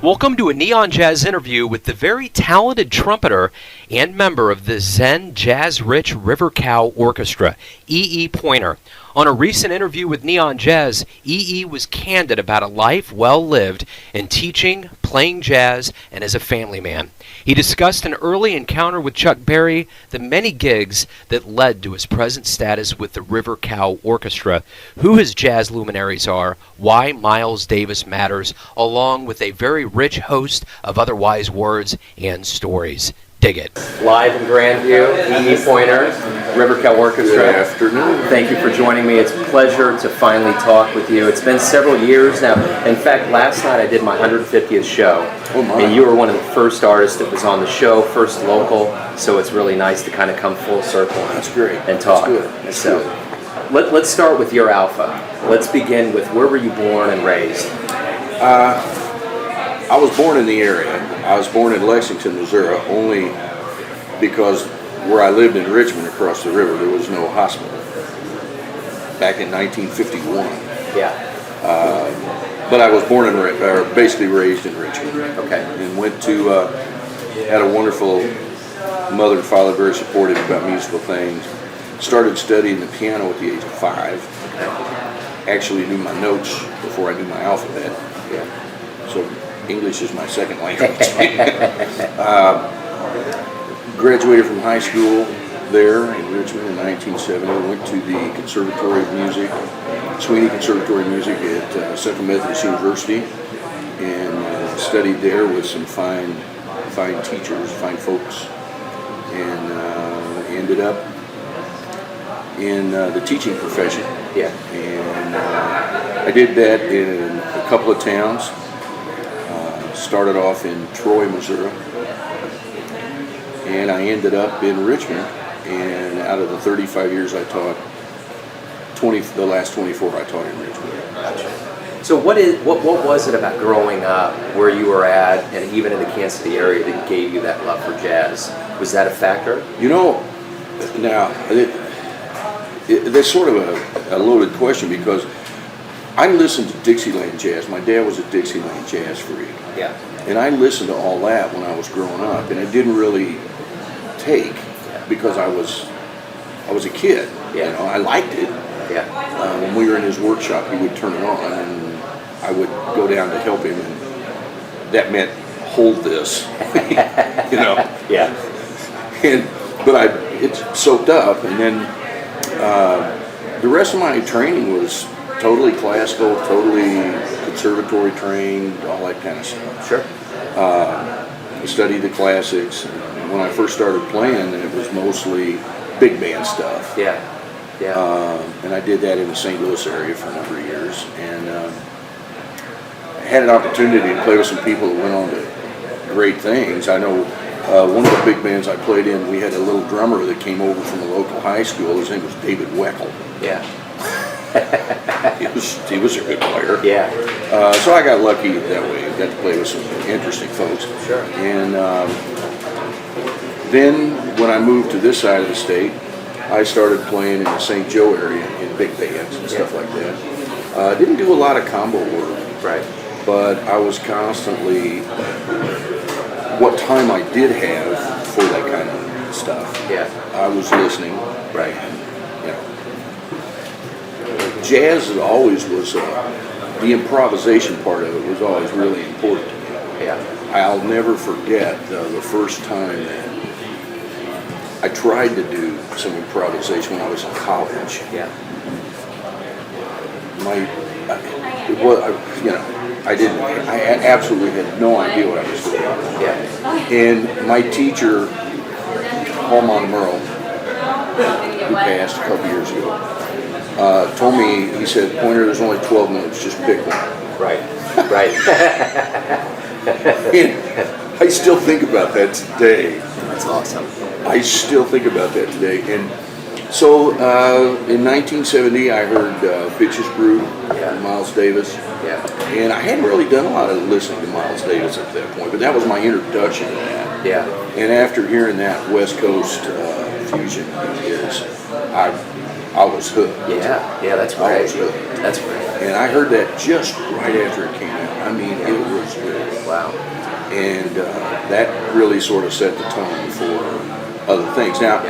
Welcome to a Neon Jazz interview with the very talented trumpeter and member of the Zen Jazz-rich River Cow Orchestra, E. Pointer. On a recent interview with Neon Jazz, E. was candid about a life well lived in teaching, playing jazz, and as a family man. He discussed an early encounter with Chuck Berry, the many gigs that led to his present status with the River Cow Orchestra, who his jazz luminaries are, why Miles Davis matters, along with a very rich host of other wise words and stories. Dig it. Live in Grandview, E. Pointer, River Cow Orchestra. Good afternoon. Thank you for joining me. It's a pleasure to finally talk with you. It's been several years now. In fact, last night I did my 150th show. Oh my. And you were one of the first artists that was on the show, first local, so it's really nice to kind of come full circle That's great. and talk. That's good. That's so, good. Let's start with your alpha. Let's begin with where were you born and raised? I was born in the area. I was born in Lexington, Missouri, only because where I lived in Richmond across the river, there was no hospital. Back in 1951. Yeah. But I was born basically raised in Richmond. Okay. And went to, had a wonderful mother and father, very supportive about musical things. Started studying the piano at the age of 5. Okay. Actually knew my notes before I knew my alphabet. Yeah. So English is my second language. Graduated from high school there in Richmond in 1970. Went to the Conservatory of Music, Sweeney Conservatory of Music at Central Methodist University, and studied there with some fine teachers, fine folks, and ended up in the teaching profession. Yeah. And I did that in a couple of towns. Started off in Troy, Missouri, and I ended up in Richmond. And out of the 35 years I taught, the last 24 I taught in Richmond. Gotcha. So what was it about growing up where you were at, and even in the Kansas City area, that gave you that love for jazz? Was that a factor? You know, now that's sort of a loaded question, because I listened to Dixieland jazz. My dad was a Dixieland jazz freak. Yeah. And I listened to all that when I was growing up, and it didn't really take because I was a kid. Yeah. You know, I liked it. Yeah. When we were in his workshop, he would turn it on, and I would go down to help him, and that meant hold this, you know. Yeah. But it soaked up, and then the rest of my training was totally classical, totally conservatory trained, all that kind of stuff. Sure. I studied the classics. When I first started playing, it was mostly big band stuff. Yeah. Yeah. And I did that in the St. Louis area for a number of years, and I had an opportunity to play with some people that went on to great things. I know one of the big bands I played in, we had a little drummer that came over from a local high school. His name was David Weckel. Yeah. He was a good player. Yeah. So I got lucky that way. Got to play with some interesting folks. Sure. And then when I moved to this side of the state, I started playing in the St. Joe area in big bands and stuff like that. Didn't do a lot of combo work. Right. But I was constantly, what time I did have for that kind of stuff, Yeah. I was listening. Right. You know, jazz always was, the improvisation part of it was always really important to me. Yeah. I'll never forget the first time that I tried to do some improvisation when I was in college. Yeah. I absolutely had no idea what I was doing. Yeah. And my teacher, Paul Montemurro, who passed a couple years ago, told me, he said, Pointer, there's only 12 notes, just pick one. Right. Right. And I still think about that today. That's awesome. I still think about that today. And so in 1970, I heard Bitches Brew, Yeah. Miles Davis. Yeah. And I hadn't really done a lot of listening to Miles Davis at that point, but that was my introduction to that. Yeah. And after hearing that West Coast fusion is, I was hooked. Yeah, that's I great. was hooked. That's great. And I heard that just right after it came out. I mean, it was good. Wow. And that really sort of set the tone for other things. Now,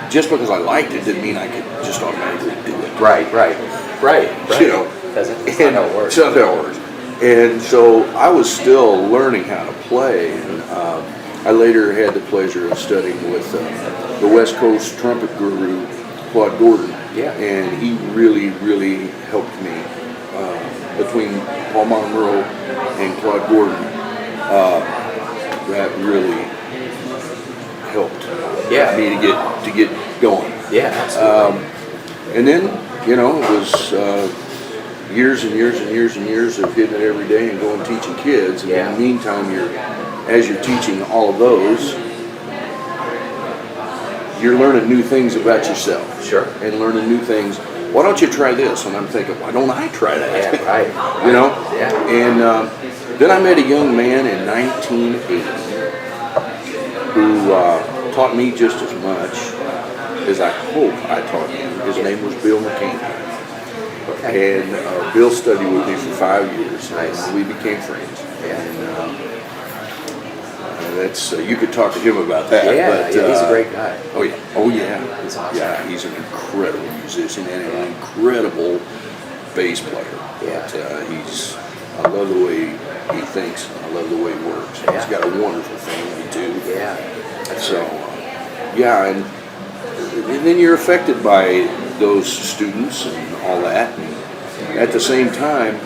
just because I liked it didn't mean I could just automatically do it. Right. You know, That's not how it works. That's not how it works. And so I was still learning how to play. And I later had the pleasure of studying with the West Coast trumpet guru, Claude Gordon. Yeah. And he really, really helped me. Between Paul Monroe and Claude Gordon, that really helped me to get going. Yeah, absolutely. And then, you know, it was years and years and years and years of hitting it every day and going teaching kids. And in the meantime, as you're teaching all of those, you're learning new things about yourself. Sure. And learning new things. Why don't you try this? And I'm thinking, why don't I try that? Yeah, right. You know? Yeah. And then I met a young man in 1980 who taught me just as much as I hope I taught him. His name was Bill McCain. Okay. And Bill studied with me for 5 years. Nice. And we became friends. Yeah. And that's you could talk to him about that. Yeah, but, he's a great guy. Oh yeah. He's awesome. Yeah, he's an incredible musician and an incredible bass player. Yeah. But I love the way he thinks. And I love the way he works. Yeah. He's got a wonderful family too. Yeah. So, and then you're affected by those students and all that. And at the same time,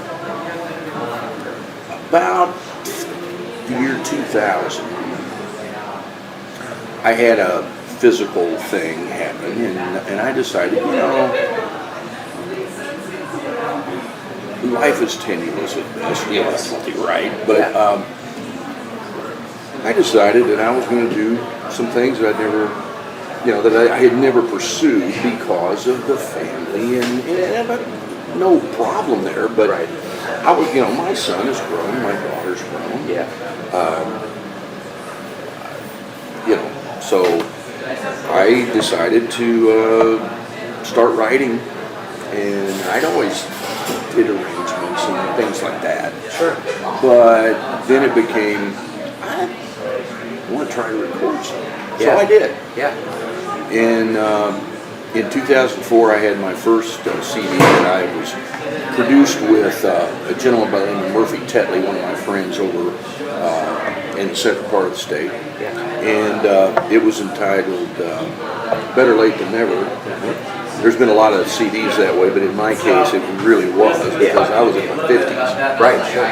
about the year 2000, I had a physical thing happen, and I decided, you know, life is tenuous at best. You know, that's not right. But I decided that I was going to do some things that I'd never, that I had never pursued because of the family, and no problem there. But I was, my son is grown, my daughter's grown. Yeah. So I decided to start writing, and I'd always did arrangements and things like that. Sure. But then it became, I want to try to record something. Yeah. So I did. Yeah. And in 2004, I had my first CD that I was produced with a gentleman by the name of Murphy Tetley, one of my friends over in the central part of the state. Yeah. And it was entitled Better Late Than Never. There's been a lot of CDs that way, but in my case, it really was because I was in my 50s. Right, sure.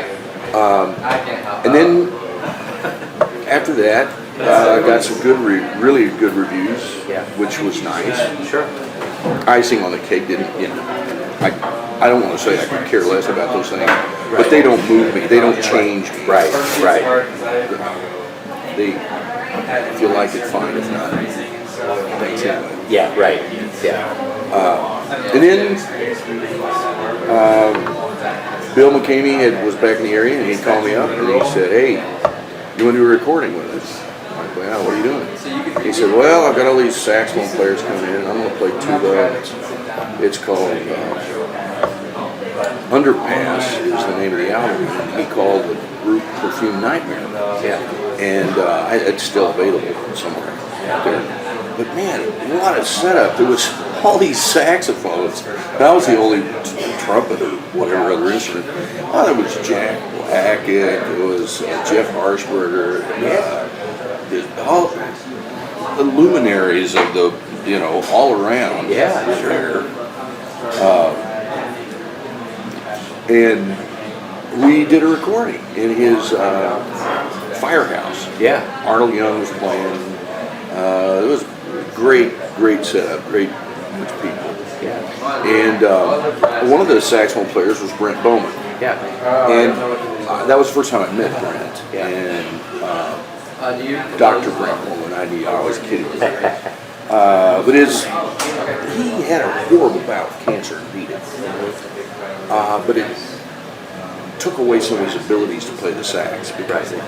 And then after that, I got some really good reviews, which was nice. Sure. Icing on the cake didn't, I don't want to say I could care less about those things, but they don't move me. They don't change me. Right. If you like it, fine. If not, thanks anyway. Yeah, right. Yeah. And then Bill McCamey was back in the area, and he called me up and he said, "Hey, you want to do a recording with us?" I'm like, "Well, what are you doing?" He said, "Well, I've got all these saxophone players coming in, and I'm going to play tuba. It's called Underpass is the name of the album. And he called the group Perfume Nightmare. Yeah. And it's still available somewhere out there. But man, what a setup. There was all these saxophones. I was the only trumpet or whatever other instrument. Oh, there was Jack Blackett, there was Jeff Harshberger, all the luminaries of the, all around. Yeah, was there. And we did a recording in his firehouse. Yeah. Arnold Young was playing. It was great setup, great bunch of people. Yeah. And one of the saxophone players was Brent Bowman. Yeah. And that was the first time I met Brent. Yeah. And Dr. Brent Bowman, I was kidding with him. But he had a horrible bout of cancer and beat it. But it took away some of his abilities to play the sax because it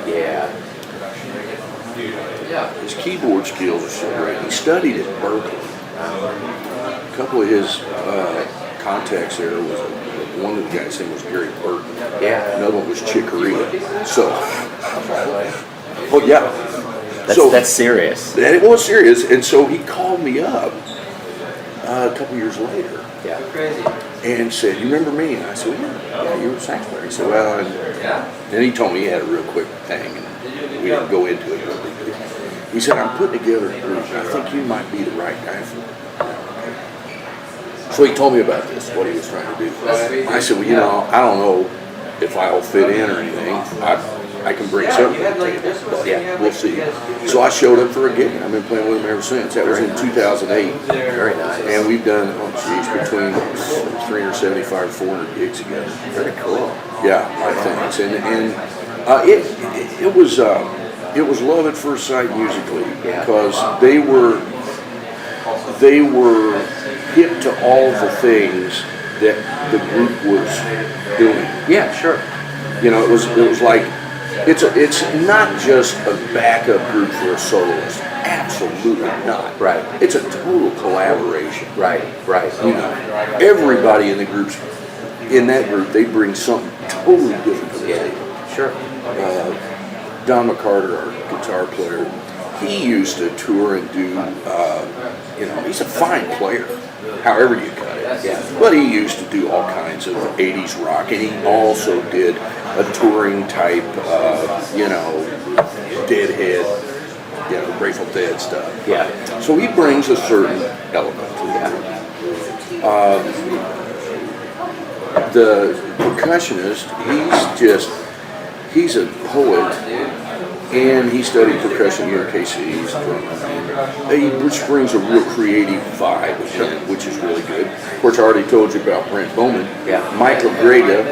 Yeah. his keyboard skills are so great. He studied at Berkeley. A couple of his contacts there was one of the guys' name was Gary Burton. Yeah. Another one was Chicoria. So, oh yeah. That's serious. And it was serious, and so he called me up a couple years later. Yeah. And said, "You remember me?" And I said, "Yeah, you were a sax player." He said, "Well," and then he told me he had a real quick thing, and we didn't go into it. He said, "I'm putting together a group, and I think you might be the right guy for it." So he told me about this, what he was trying to do. I said, "Well, you know, I don't know if I'll fit in or anything. I can bring something to the table, but we'll see." So I showed up for a gig, and I've been playing with him ever since. That was in 2008. Very nice. And we've done, between 375 and 400 gigs together. Very cool. Yeah, like things. And it was love at first sight musically, because they were hip to all the things that the group was doing. Yeah, sure. You know, it was like, it's not just a backup group for a soloist. Absolutely not. Right. It's a total collaboration. Right. You know, everybody in that group, they bring something totally different to the table. Sure. Don McCarter, our guitar player, he used to tour and do, he's a fine player, however you cut it. Yeah. But he used to do all kinds of 80s rock, and he also did a touring type, Deadhead, Grateful Dead stuff. Yeah. So he brings a certain element to that. The percussionist, he's a poet, and he studied percussion here at KC. He's a drummer. Which brings a real creative vibe, which is really good. Of course, I already told you about Brent Bowman. Yeah. Michael Grega,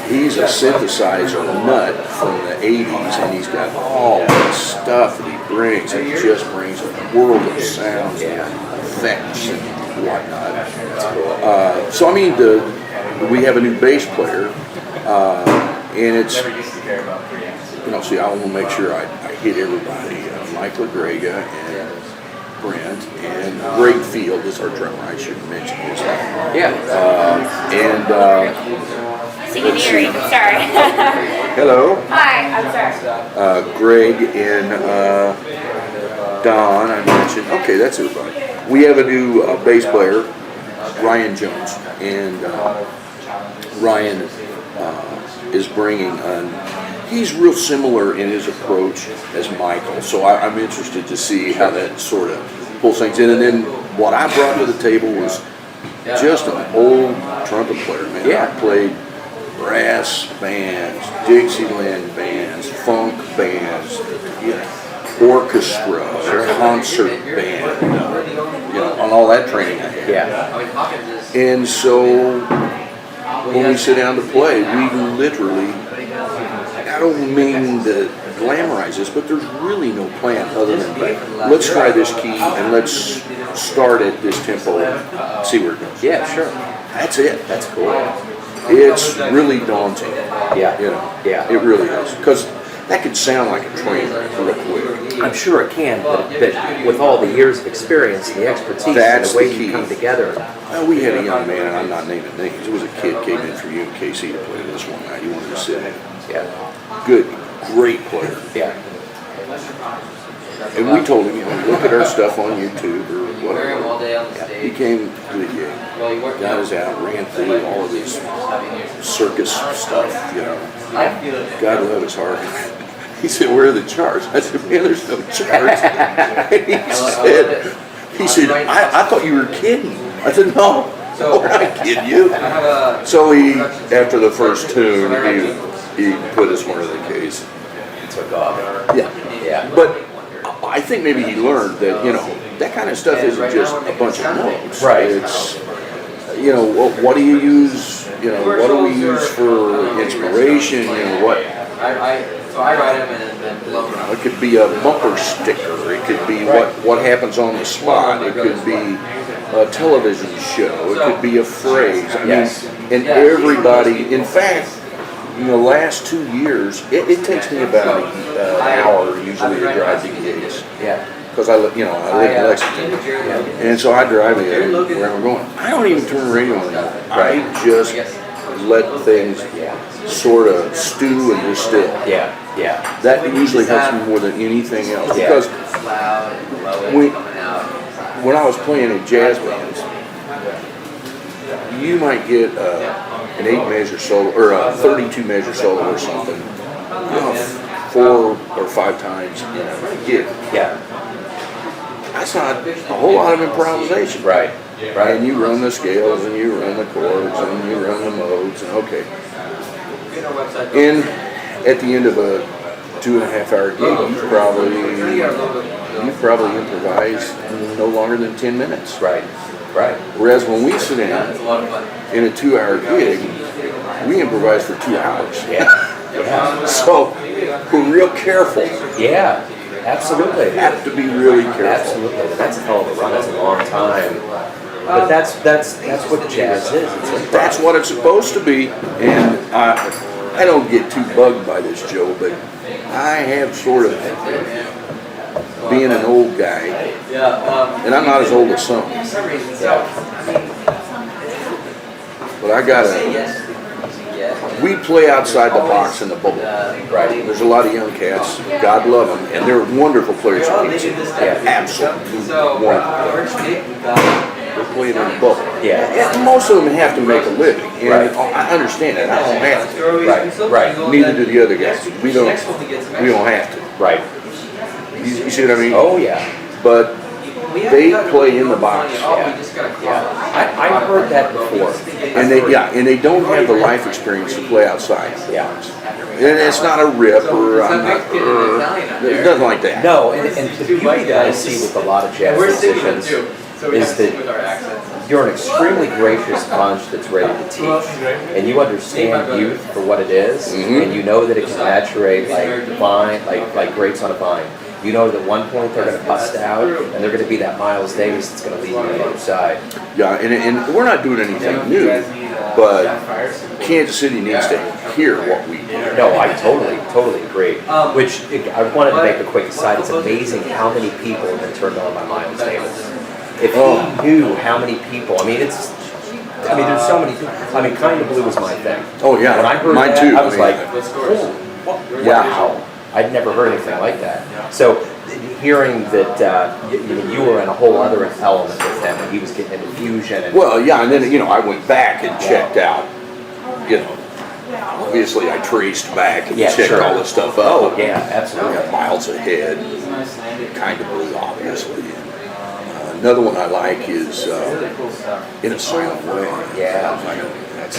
he's a synthesizer nut from the 80s, and he's got all this stuff that he brings. He just brings a world of sounds and effects and whatnot. So, I mean, we have a new bass player, and it's, see, I want to make sure I hit everybody. Michael Grega and Brent, and Greg Field is our drummer. I should mention his name. Yeah. Singing earring, sorry. Hello. Hi, I'm sorry. Greg and Don, I mentioned. Okay, that's everybody. We have a new bass player, Ryan Jones, and Ryan is bringing he's real similar in his approach as Michael, so I'm interested to see how that sort of pulls things in. And then what I brought to the table was just an old trumpet player, man. Yeah. I played brass bands, Dixieland bands, funk bands, orchestra, concert band, on all that training I had. Yeah. And so when we sit down to play, we literally, I don't mean to glamorize this, but there's really no plan other than, let's try this key and let's start at this tempo and see where it goes. Yeah, sure. That's it. That's cool. It's really daunting. Yeah. Yeah. It really is. Because that could sound like a train real quick. I'm sure it can, but with all the years of experience and the expertise That's and the way the key. you come together. We had a young man, and I'm not naming names. It was a kid came in for UMKC to play this one night. He wanted to sit in. Yeah. Good, great player. Yeah. And we told him, look at our stuff on YouTube or whatever. Yeah. He came to the gig, got us out, ran through all of this circus stuff, God love his heart. He said, "Where are the charts?" I said, "Man, there's no charts." And he said, I thought you were kidding. I said, "No, we're not kidding you." So after the first tune, he put us one of the case. Took off. Yeah. But I think maybe he learned that, that kind of stuff isn't just a bunch of notes. Right. It's, what do you use, what do we use for inspiration, it could be a bumper sticker, it could be what happens on the spot, it could be a television show, it could be a phrase. I mean, and everybody, in fact, in the last 2 years, it takes me about an hour usually to drive to gigs. Yeah. Because I live in Lexington, and so I drive it where I'm going. I don't even turn the radio on anymore. I just let things sort of stew and distill. Yeah. Yeah. That usually helps me more than anything else. Yeah. Because when I was playing in jazz bands, you might get an 8-measure solo or a 32-measure solo or something, 4 or 5 times in a gig. Yeah. That's not a whole lot of improvisation. Right. Right. And you run the scales, and you run the chords, and you run the modes, and okay. And at the end of a 2.5-hour gig, you probably improvise no longer than 10 minutes. Right. Right. Whereas when we sit in a 2-hour gig, we improvise for 2 hours. Yeah. Yeah. So we're real careful. Yeah. Absolutely. Have to be really careful. Absolutely. That's a hell of a run. That's a long time. But that's what jazz is. That's what it's supposed to be. And I don't get too bugged by this, Joe, but I have sort of, being an old guy, and I'm not as old as some, but I gotta, we play outside the box in the bubble. Right. There's a lot of young cats, God love them, and they're wonderful players of music. Absolutely wonderful. They're playing in the bubble. Yeah. And most of them have to make a living, and I understand that. I don't have to. Right. Right. Neither do the other guys. We don't have to. Right. You see what I mean? Oh yeah. But they play in the box. Yeah. I've heard that before. And they don't have the life experience to play outside. Yeah. And it's not a rip or I'm not, nothing like that. No, and the beauty that I see with a lot of jazz musicians is that you're an extremely gracious bunch that's ready to teach, and you understand youth for what it is, and you know that it can maturate like vine, like grapes on a vine. You know that at one point they're going to bust out, and they're going to be that Miles Davis that's going to lead you on the other side. Yeah, and we're not doing anything new, but Kansas City needs to hear what we do. No, I totally agree. Which I wanted to make a quick aside. It's amazing how many people have been turned on by Miles Davis. If he knew how many people, there's so many people. Kind of Blue was my thing. Oh yeah, when I heard mine that, too. I was like, oh, wow. I'd never heard anything like that. So hearing that you were in a whole other element with him, and he was getting into fusion. And well, yeah, and then I went back and checked out. Obviously I traced back and checked all this stuff up. Oh yeah, absolutely. I got miles ahead. Kind of Blue, obviously. Another one I like is In a Silent Way. Yeah.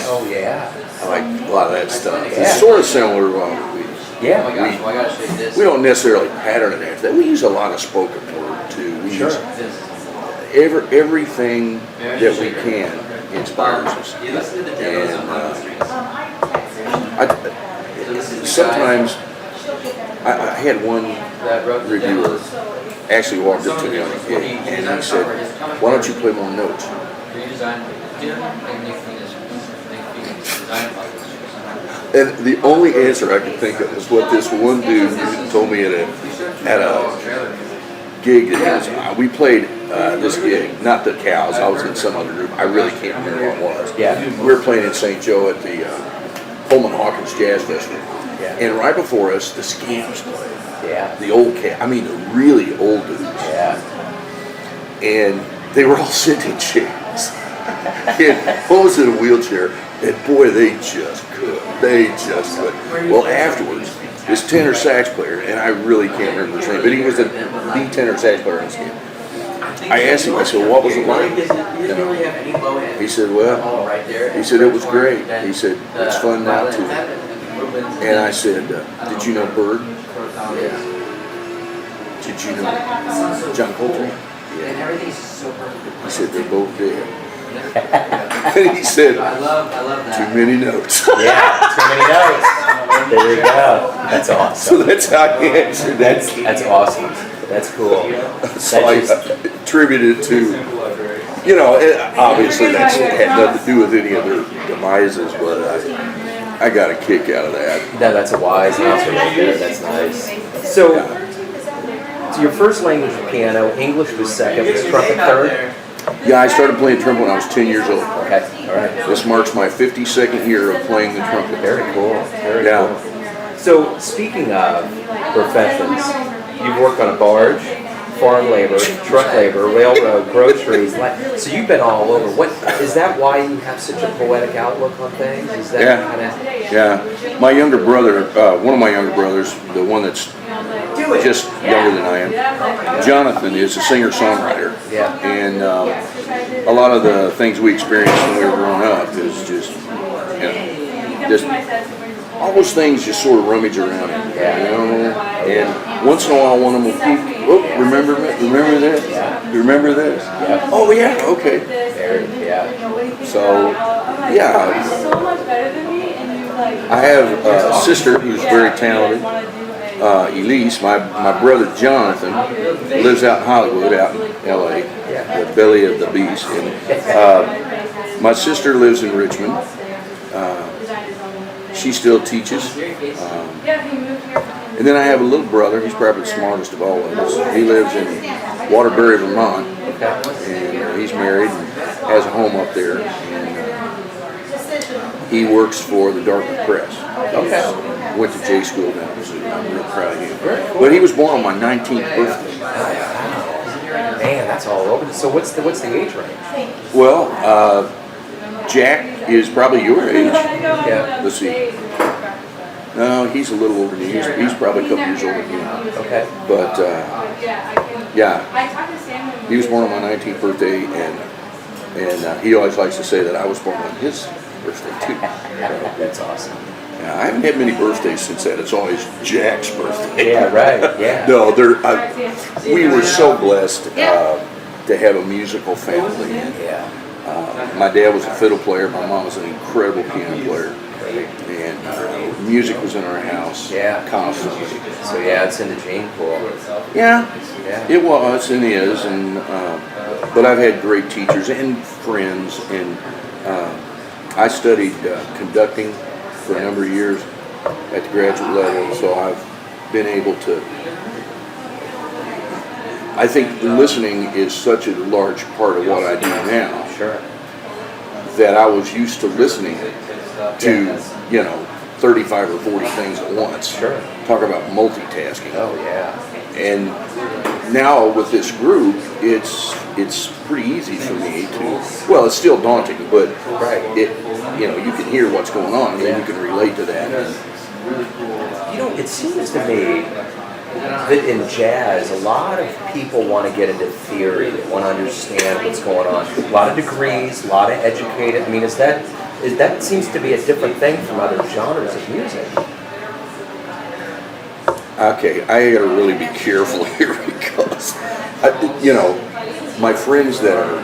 Oh yeah. I like a lot of that stuff. It's sort of similar. We don't necessarily pattern it after that. We use a lot of spoken word too. We use everything that we can inspires us. And sometimes I had one reviewer actually walked up to me on a gig and he said, "Why don't you play more notes?" And the only answer I could think of was what this one dude told me at a gig. We played this gig, not the Cows. I was in some other group. I really can't remember what it was. Yeah. We were playing in St. Joe at the Pullman Hawkins Jazz Festival. Yeah. And right before us, the Scams played. Yeah. The old cat. The really old dudes. Yeah. And they were all sitting in chairs. And one was in a wheelchair, and boy, they just could. Well, afterwards, this tenor sax player, and I really can't remember his name, but he was the tenor sax player on the game. I asked him, I said, "What was it like?" He said, it was great. He said, "It's fun now too." And I said, "Did you know Bird?" Yeah. "Did you know John Coltrane?" Yeah. He said, "They're both dead." And he said, "Too many notes." Yeah, too many notes. There you go. That's awesome. So that's how he answered that. That's awesome. That's cool. So I attributed to, obviously that had nothing to do with any of their demises, but I got a kick out of that. No, that's a wise answer right there. That's nice. So your first language was piano, English was second, was trumpet third? Yeah, I started playing trumpet when I was 10 years old. Okay, all right. This marks my 52nd year of playing the trumpet. Very cool. Very cool. So speaking of professions, you've worked on a barge, farm labor, truck labor, railroad, groceries. So you've been all over. What is that? Why you have such a poetic outlook on things? Is that kind of? Yeah. My younger brother, one of my younger brothers, the one that's just younger than I am, Jonathan, is a singer-songwriter. Yeah. And a lot of the things we experienced when we were growing up is just, all those things just sort of rummage around in you, And once in a while, one of them will peek, oh, remember this? You remember this? Yeah. Oh, yeah, okay. So, yeah. I have a sister who's very talented, Elise. My brother Jonathan lives out in Hollywood, out in L.A., the belly of the beast. And my sister lives in Richmond. She still teaches. And then I have a little brother. He's probably the smartest of all of us. He lives in Waterbury, Vermont. And he's married and has a home up there. And he works for the Dartmouth Press. Went to J school down in Missouri. I'm real proud of him. But he was born on my 19th birthday. Man, that's all over. So what's the age range? Well, Jack is probably your age. Yeah. Let's see. No, he's a little older than you. He's probably a couple years older than you. Okay. But, yeah. He was born on my 19th birthday, and he always likes to say that I was born on his birthday, too. That's awesome. Yeah, I haven't had many birthdays since that. It's always Jack's birthday. Yeah, right. Yeah. No, we were so blessed to have a musical family. And, my dad was a fiddle player. My mom was an incredible piano player. And music was in our house constantly. So it's in the gene pool. Yeah, it was and is. And but I've had great teachers and friends. And I studied conducting for a number of years at the graduate level. So I've been able to. I think listening is such a large part of what I do now. Sure. That I was used to listening to, 35 or 40 things at once. Sure. Talk about multitasking. Oh, yeah. And now with this group, it's pretty easy for me to, well, it's still daunting, but you can hear what's going on and then you can relate to that. It seems to me that in jazz, a lot of people want to get into theory. They want to understand what's going on. A lot of degrees, a lot of educated. I mean, that seems to be a different thing from other genres of music. Okay, I got to really be careful here because, my friends that are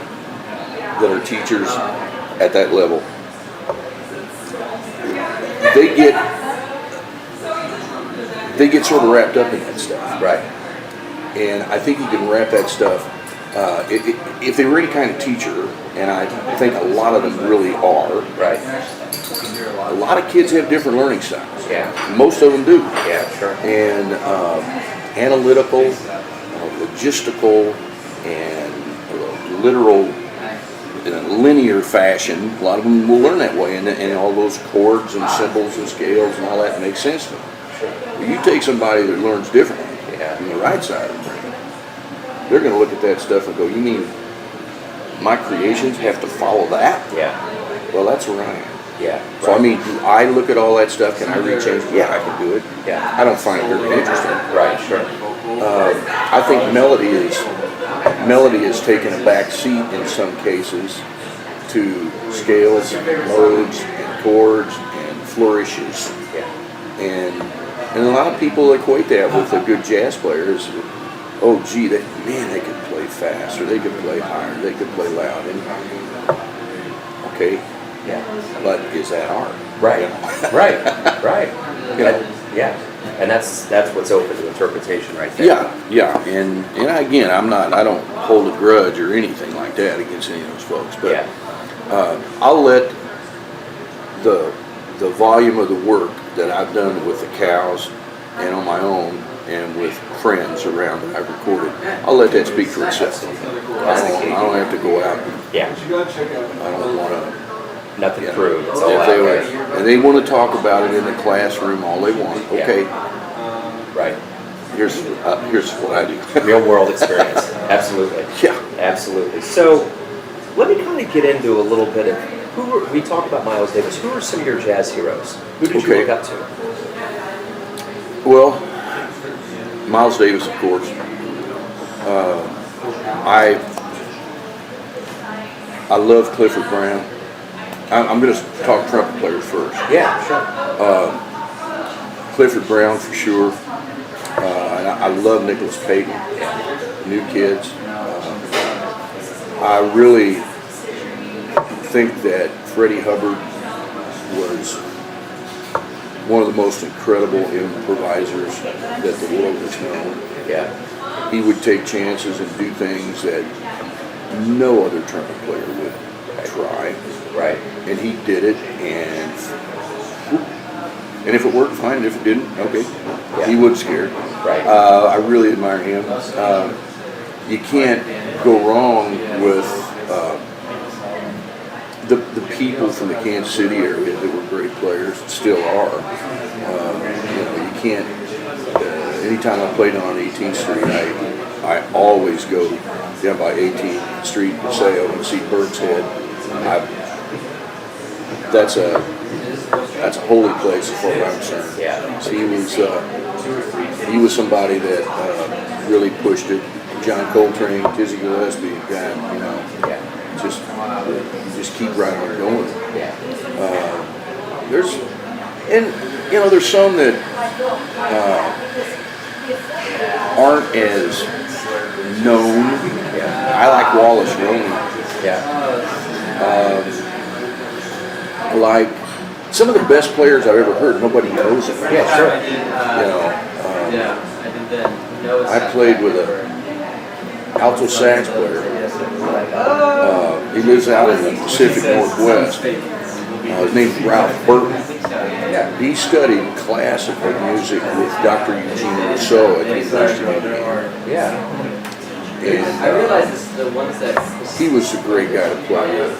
teachers at that level, they get sort of wrapped up in that stuff. Right. And I think you can wrap that stuff, if they were any kind of teacher, and I think a lot of them really are. Right. A lot of kids have different learning styles. Yeah. Most of them do. Yeah, sure. And analytical, logistical, and literal, in a linear fashion, a lot of them will learn that way. And all those chords and symbols and scales and all that makes sense to them. You take somebody that learns differently from the right side of the brain, they're going to look at that stuff and go, you mean my creations have to follow that? Yeah. Well, that's where I am. Yeah. So, I mean, do I look at all that stuff? Can I rechange? Yeah, I can do it. Yeah. I don't find it very interesting. Right, sure. I think melody has taken a back seat in some cases to scales and modes and chords and flourishes. Yeah. And a lot of people equate that with a good jazz player as, oh gee, they could play fast, or they could play higher, they could play loud. And okay, but is that art? Right, right. And that's what's open to interpretation right there. Yeah. And again, I don't hold a grudge or anything like that against any of those folks, but I'll let the the volume of the work that I've done with the cows and on my own and with friends around that I've recorded, I'll let that speak for itself. I don't have to go out. Yeah. I don't want to. Nothing proved. It's all If out they there. and they want to talk about it in the classroom all they want. Okay, Right. here's what I do. Real world experience. Absolutely. Yeah. Absolutely. So let me kind of get into a little bit of we talked about Miles Davis. Who are some of your jazz heroes? Who did you look up to? Well, Miles Davis, of course. I love Clifford Brown. I'm going to talk trumpet players first. Yeah, sure. Clifford Brown for sure. And I love Nicholas Payton, New Kids. I really think that Freddie Hubbard was one of the most incredible improvisers that the world has known. Yeah. He would take chances and do things that no other trumpet player would try. Right. And he did it, and if it worked, fine. And if it didn't, okay. Yeah. He wasn't scared. Right. I really admire him. You can't go wrong with the people from the Kansas City area that were great players, still are. You can't. Anytime I played on 18th Street, I always go down by 18th Street in Paseo and see Bird's Head. That's a holy place as far as I'm concerned. Yeah. So he was somebody that really pushed it. John Coltrane, Dizzy Gillespie, guy, just keep right on going. Yeah. There's some that aren't as known. Yeah. I like Wallace Roney. Yeah. Like some of the best players I've ever heard, nobody knows them. Yeah, sure. I played with a alto sax player. He lives out in the Pacific Northwest. His name's Ralph Burton. He studied classical music with Dr. Eugene Rousseau at the University of Indiana. Yeah. And he was a great guy to play with.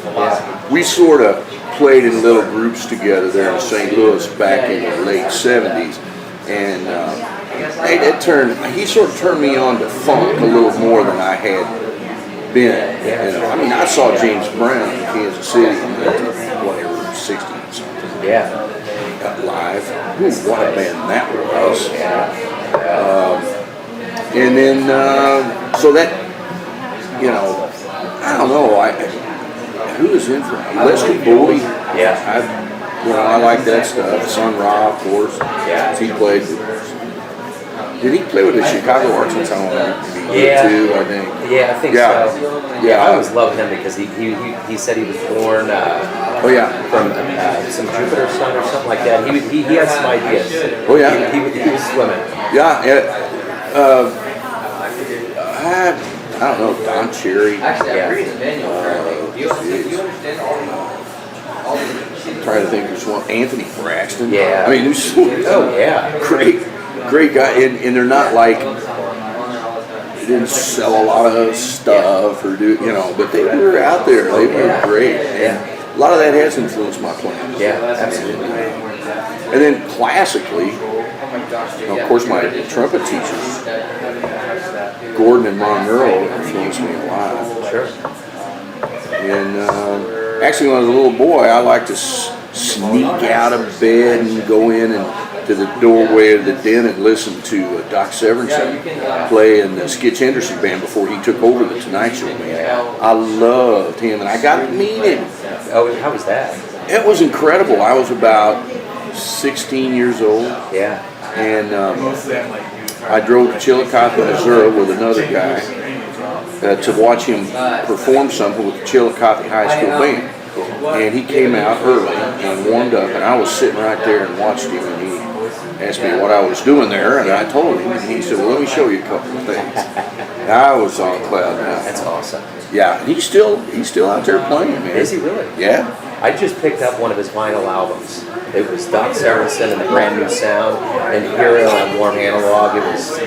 We sort of played in little groups together there in St. Louis back in the late 70s. And he sort of turned me on to funk a little more than I had been. I mean, I saw James Brown in Kansas City in whatever, 60 or something. Yeah. Live. Ooh, what a band that was. And then, so that, I don't know, who was in for Lester Bowie? Yeah. I like that stuff. Sun Ra, of course. Yeah. He played. Did he play with the Chicago Arts Ensemble? Yeah. Too, I think. Yeah, I think Yeah. so. Yeah. I always loved him because he said he was born from some Jupiter sun or something like that. He had some ideas. Oh yeah. He was swimming. Yeah. I don't know, Don Cherry. I'm trying to think there's one. Anthony Braxton. Yeah. I mean, there's great guy, and they're not like they didn't sell a lot of stuff or but they were out there. They were great. And a lot of that has influenced my playing. Yeah, absolutely. And then classically, of course, my trumpet teachers, Gordon and Monroe, influenced me a lot. Sure. And actually, when I was a little boy, I liked to sneak out of bed and go in and to the doorway of the den and listen to Doc Severinsen play in the Skitch Henderson band before he took over the Tonight Show band. I loved him, and I got to meet him. Oh, how was that? It was incredible. I was about 16 years old. Yeah. And I drove to Chillicothe, Missouri with another guy to watch him perform something with the Chillicothe High School band. And he came out early and warmed up, and I was sitting right there and watched him, and he asked me what I was doing there, and I told him, and he said, well, let me show you a couple of things. I was on cloud nine. That's awesome. Yeah, and he's still out there playing, man. Is he really? Yeah. I just picked up one of his vinyl albums. It was Doc Severinsen and the Brand New Sound, and Hero and Warm Analog. It was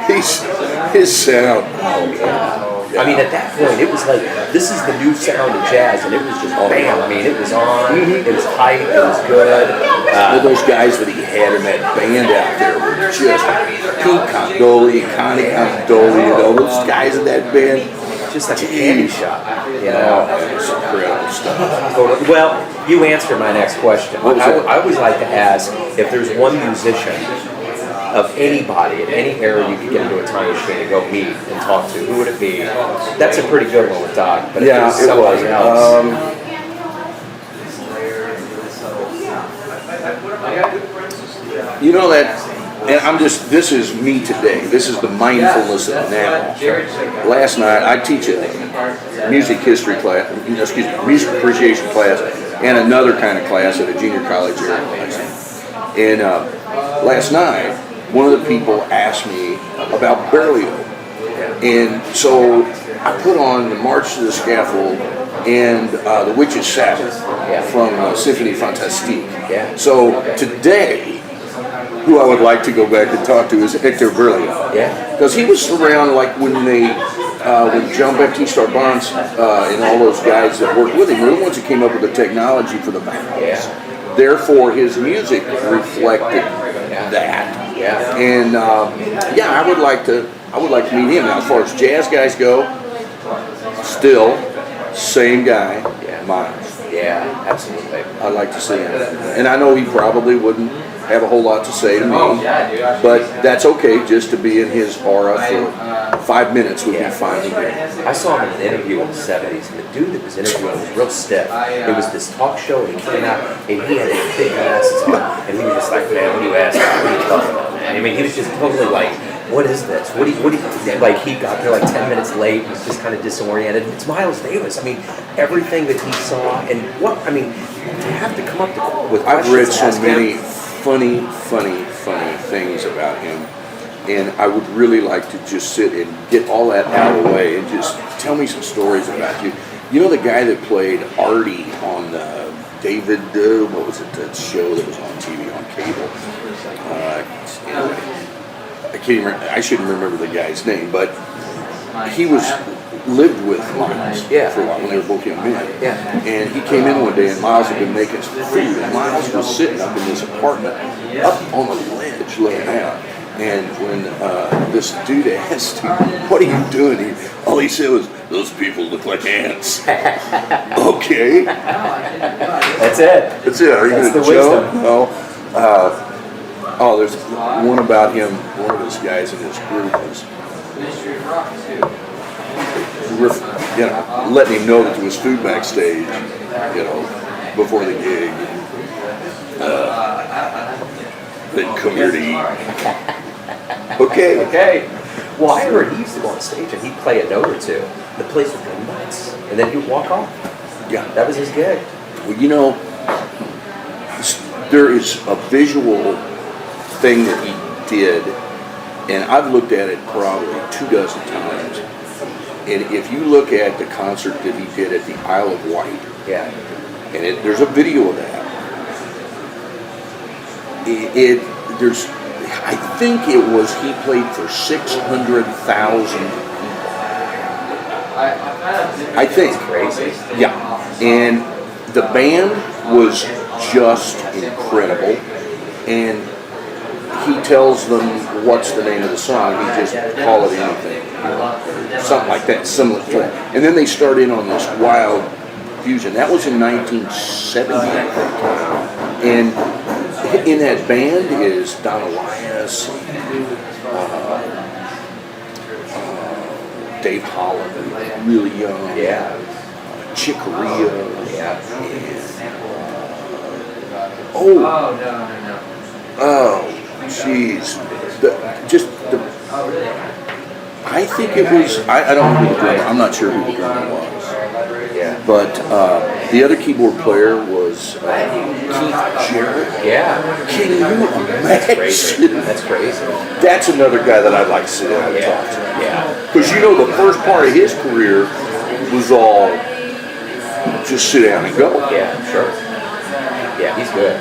nice. His sound. Oh, yeah. I mean, at that point, it was like, this is the new sound of jazz, and it was just bam. I mean, it was on, it was hype, it was good. All those guys that he had in that band out there were just Pete Condoli, Connie Condoli, you know, those guys in that band. Just like a candy shop, you know. It's incredible stuff. Well, you answered my next question. I always like to ask if there's one musician of anybody at any era you could get into a time machine and go meet and talk to, who would it be? That's a pretty good one with Doc. But Yeah, if it was somebody else. You know that, and this is me today. This is the mindfulness of now. Last night, I teach a music history class, music appreciation class, and another kind of class at a junior college here. And last night, one of the people asked me about burial. And so I put on the March to the Scaffold and the Witch's Sabbath from Symphonie Fantastique. So today, who I would like to go back and talk to is Hector Berlioz. Because he was around like when John Baptiste Barnes and all those guys that worked with him were the ones that came up with the technology for the vowels. Therefore, his music reflected that. And I would like to meet him. Now, as far as jazz guys go, still same guy, Miles. Yeah, absolutely. I'd like to see him, and I know he probably wouldn't have a whole lot to say to me, but that's okay. Just to be in his aura for 5 minutes would be fine with me. I saw him in an interview in the 70s, and the dude that was interviewing was real stiff. It was this talk show, and he came out, and he had these big glasses on, and he was just like, man, when you ask him, what are you talking about, man? I mean, he was just totally like, what is this? What do you, like, he got there like 10 minutes late, he was just kind of disoriented. It's Miles Davis. I mean, everything that he saw, and to have to come up with I've read so questions, many funny things about him, and I would really like to just sit and get all that out of the way and just tell me some stories about you. You know the guy that played Artie on David, what was it, that show that was on TV, on cable? I can't even remember, I shouldn't remember the guy's name, but he lived with Miles for a while when they were both young men. And he came in one day and Miles had been making some food, and Miles was sitting up in this apartment up on a ledge looking out. And when this dude asked him, what are you doing? All he said was, those people look like ants. Okay. That's it. That's it. Are you going to joke? No. There's one about him, one of his guys in his group was letting him know that there was food backstage, before the gig. Then come here to eat. Okay. Well, I heard he used to go on stage and he'd play a note or two. The place would go nuts. And then he'd walk off. Yeah. That was his gig. Well, there is a visual thing that he did, and I've looked at it probably 24 times. And if you look at the concert that he did at the Isle of Wight, and there's a video of that. I think it was he played for 600,000 people. I think. That's crazy. Yeah, and the band was just incredible, and he tells them what's the name of the song. He just call it anything, something like that, similar to it. And then they start in on this wild fusion. That was in 1970, I think. And in that band is Don Elias, Dave Holland, really young. Chick Corea. Jeez. I think it was, I don't know who the drummer, I'm not sure who the drummer was. But the other keyboard player was Keith Jarrett. Yeah. Can you That's crazy. imagine? That's crazy. That's another guy that I'd like to sit down and talk to. Yeah. Because you know the first part of his career was all just sit down and go. Yeah, sure. Yeah, he's good.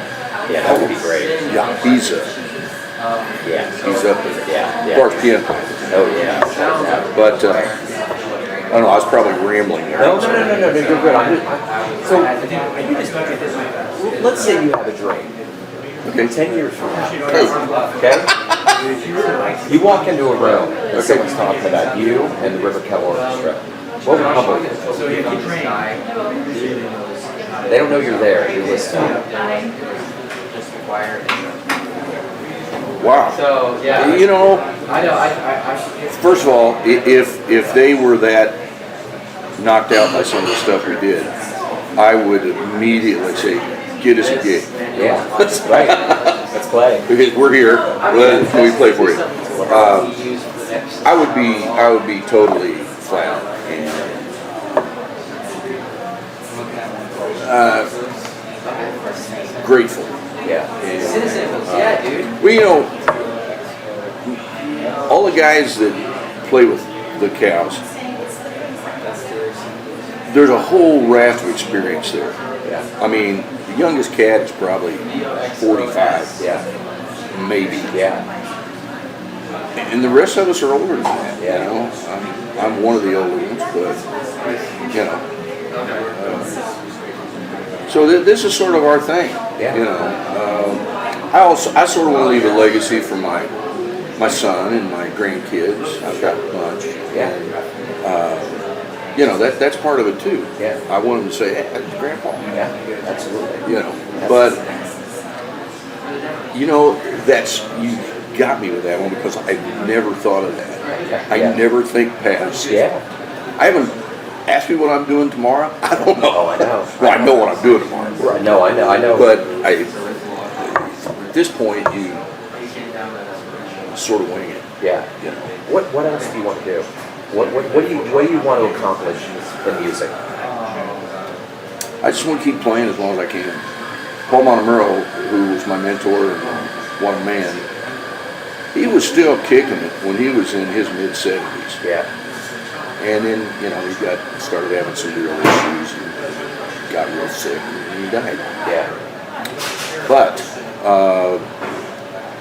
Yeah, that would be great. Yeah, he's up there. Yeah. Of course, piano player. Oh, yeah. But I don't know. I was probably rambling there. No, you're good. So, let's say you have a dream. Okay. 10 years from now. Okay? You walk into a room and someone's talking about you and the River Cow Orchestra. What would humble you? They don't know you're there. You're listening. Wow. So yeah, You know, I know. I should. first of all, if they were that knocked out by some of the stuff we did, I would immediately say, get us a gig. Yeah, that's right. Let's play. We're here. Can we play for you? I would be totally flat and grateful. Yeah. Yeah, dude. Well, you know, all the guys that play with the cows, there's a whole raft of experience there. Yeah. I mean, the youngest cat is probably 45, Yeah. maybe. Yeah. And the rest of us are older than that. Yeah. You know, I'm one of the older ones, but you know. So this is sort of our thing. Yeah. You know, I sort of want to leave a legacy for my son and my grandkids. I've got a bunch. Yeah. And, you know, that's part of it too. Yeah. I want them to say, hey, that's Grandpa. Yeah. Absolutely. You know, but you know, you got me with that one because I never thought of that. I never think past. Yeah. I haven't asked me what I'm doing tomorrow. I don't know. Oh, I know. Well, I know what I'm doing tomorrow. Right. No, I know. But at this point, you sort of wing it. Yeah. You know. What else do you want to do? What do you want to accomplish in music? I just want to keep playing as long as I can. Paul Montemurro, who was my mentor and one man, he was still kicking it when he was in his mid-70s. Yeah. And then, you know, he started having some real issues and got real sick and he died. Yeah. But,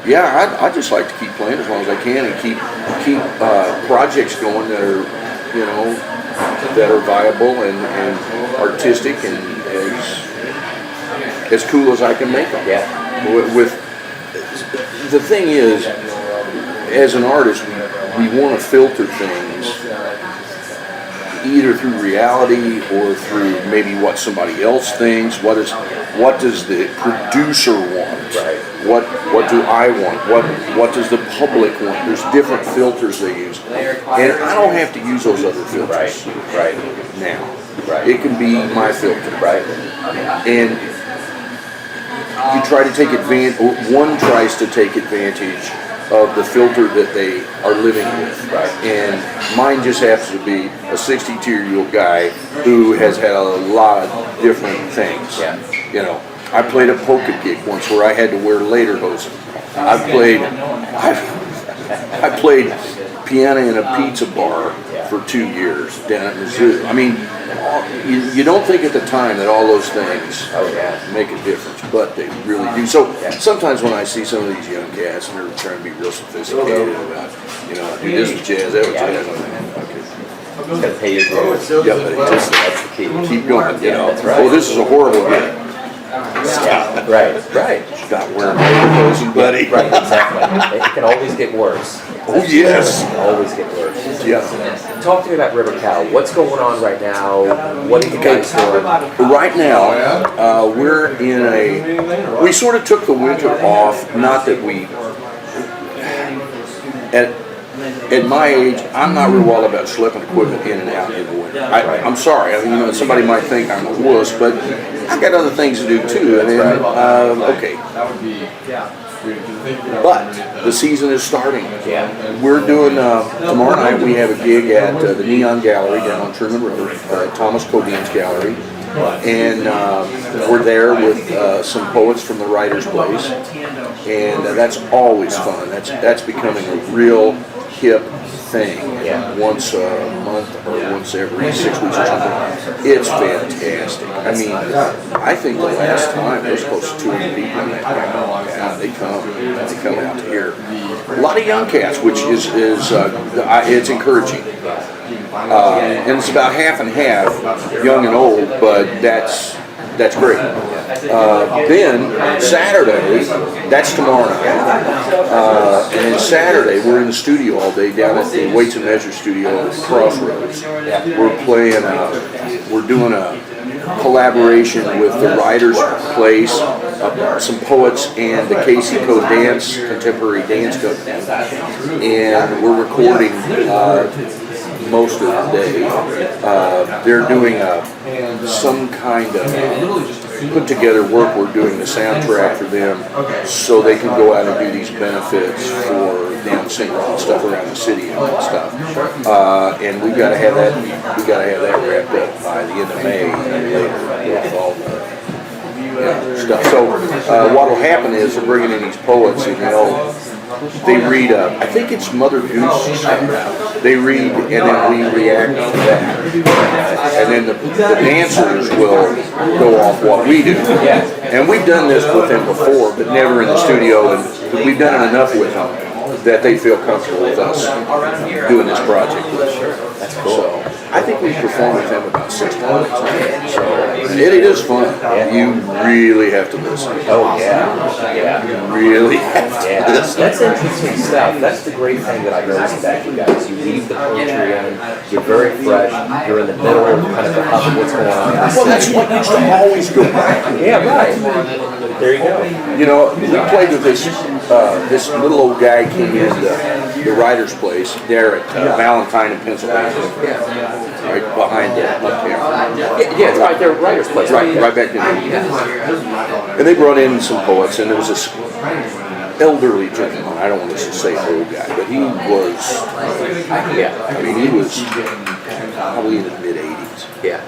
yeah, I'd just like to keep playing as long as I can and keep projects going that are, you know, that are viable and artistic and as cool as I can make them. Yeah. With the thing is, as an artist, we want to filter things either through reality or through maybe what somebody else thinks. What does the producer want? Right. What do I want? What does the public want? There's different filters they use, and I don't have to use those other filters Right. now. Right. It can be my filter, Right. and you try to take advantage. One tries to take advantage of the filter that they are living with. Right. And mine just happens to be a 62-year-old guy who has had a lot of different things. Yeah. You know, I played a polka gig once where I had to wear lederhosen. I played piano in a pizza bar for 2 years down at Mizzou. I mean, you don't think at the time that all those things make a difference, but they really do. So sometimes when I see some of these young cats and they're trying to be real sophisticated about, you know, I do this with jazz, that with jazz, I'm like, okay. It's gonna pay your dues. Yeah, but it just, That's the key. keep going, you know. That's right. Oh, this is a horrible gig. Yeah. Right. Stop wearing lederhosen, buddy. Right. Exactly. It can always get worse. Oh, yes. It can always get worse. Yeah. Talk to me about River Cow. What's going on right now? What are you guys doing? Right now, we're in we sort of took the winter off, not that we, at my age, I'm not real wild about schlepping equipment in and out in the winter. I'm sorry, I mean, you know, somebody might think I'm a wuss, but I got other things to do too. I mean, okay. But the season is starting. Yeah. We're doing, tomorrow night we have a gig at the Neon Gallery down on Truman Road, Thomas Codine's gallery. And we're there with some poets from the Writers' Place. And that's always fun. That's becoming a real hip thing. Once a month or once every 6 weeks or something. It's fantastic. I mean, I think the last time there was close to 200 people in that town. Yeah, they come out here. A lot of young cats, which is it's encouraging. And it's about half and half, young and old, but that's great. Then Saturday, that's tomorrow night. And then Saturday, we're in the studio all day down at the Weights and Measures studio at Crossroads. We're playing, we're doing a collaboration with the Writers' Place, some poets, and the Casey Co Dance, Contemporary Dance Company. And we're recording most of the day. They're doing some kind of put together work. We're doing the soundtrack for them so they can go out and do these benefits for down St. Ron stuff around the city and that stuff. And we got to have that wrapped up by the end of May later with all the stuff. So what'll happen is they're bringing in these poets and they read, I think it's Mother Goose stuff. They read and then we react to that. And then the dancers will go off what we do. And we've done this with them before, but never in the studio. And we've done it enough with them that they feel comfortable with us doing this project. That's cool. So, I think we performed with them about 6 times. So, it is fun. You really have to listen. Oh, yeah. You really have to listen. That's interesting stuff. That's the great thing that I noticed about you guys. You leave the poetry in, you're very fresh, you're in the middle of kind of the hub of what's going on. Well, that's what used to always go back. Yeah, right. There you go. You know, we played with this little old guy came into the Writers' Place there at Valentine in Pennsylvania, right behind the camera. Yeah, it's right there, Writers' Place. Right back there. And they brought in some poets, and there was this elderly gentleman. I don't want to say old guy, but he was, I mean, he was probably in his mid-80s. Yeah.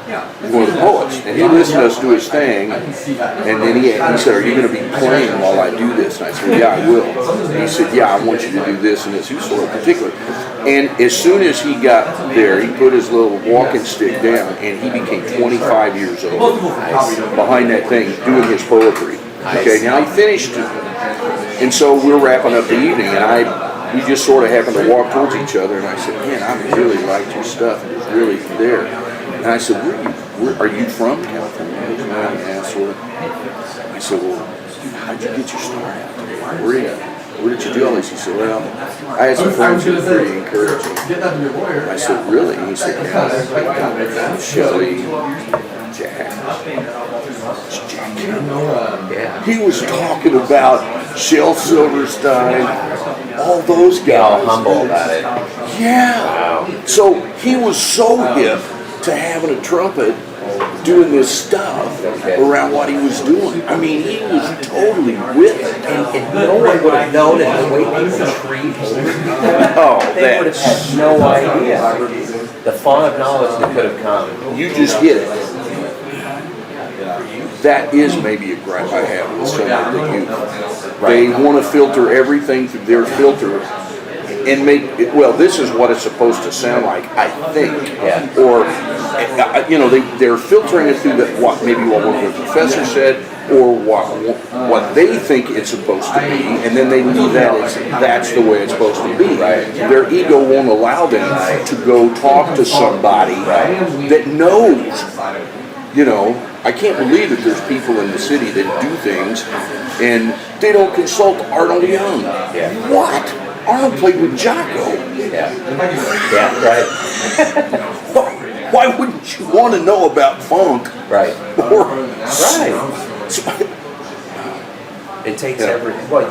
One of the poets, and he listened to us do his thing, and then he said, "Are you going to be playing while I do this?" And I said, "Yeah, I will." And he said, "Yeah, I want you to do this and this." He was sort of particular. And as soon as he got there, he put his little walking stick down, and he became 25 years old behind that thing doing his poetry. Okay, now he finished it. And so we're wrapping up the evening, and we just sort of happened to walk towards each other, and I said, "Man, I really liked your stuff. It was really there." And I said, where are you from California? Yeah, sort of. I said, "Well, how'd you get your start out there? Where did you do all this?" He said, "Well, I had some friends who were pretty encouraging." I said, "Really?" And he said, "Yeah, Shelley, Jack. Yeah. He was talking about Shel Silverstein, all those guys. All humble about it. Yeah. Wow. So he was so hip to having a trumpet doing this stuff around what he was doing. I mean, he was totally with it. And no one would have known it the way people treat him. Oh, They would have had no idea. The font of knowledge that could have come. You just hit it. That is maybe a gripe I have with some of the youth. They want to filter everything through their filter and make it, well, this is what it's supposed to sound like, I think. Yeah. Or, they're filtering it through what one of the professor said, or what they think it's supposed to be, and then they leave that's the way it's supposed to be. Right. Their ego won't allow them to go talk to somebody that knows. I can't believe that there's people in the city that do things and they don't consult Arnold Young. Yeah. What? Arnold played with Jocko. Yeah. Yeah, right. Why wouldn't you want to know about funk? Right. Right. It takes everything. Well,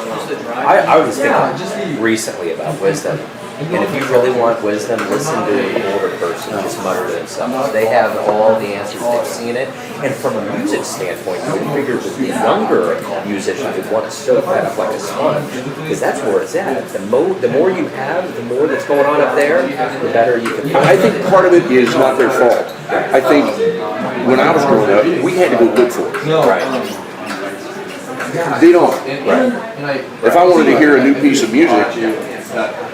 I was thinking recently about wisdom, And if you really want wisdom, listen to an older person just mutter to themselves. They have all the answers. They've seen it. And from a music standpoint, you would figure that the younger musicians would want to soak that up like a sponge, because that's where it's at. The more you have, the more that's going on up there, the better you can. I think part of it is not their fault. I think when I was growing up, we had to go look for it. Right. They don't. Right. If I wanted to hear a new piece of music,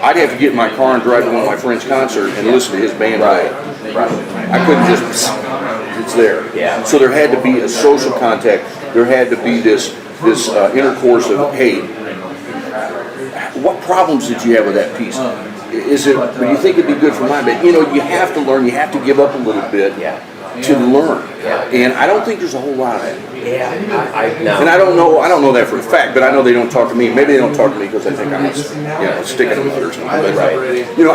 I'd have to get in my car and drive to one of my friend's concert and listen to his band play. Right. I couldn't just, it's there. Yeah. So there had to be a social contact. There had to be this intercourse of, hey, what problems did you have with that piece? Is it, do you think it'd be good for my band? You know, you have to learn, you have to give up a little bit to learn. Yeah. And I don't think there's a whole lot of that. Yeah, I know. And I don't know that for a fact, but I know they don't talk to me. Maybe they don't talk to me because they think I'm a stick in the mud or something. But, Right. you know,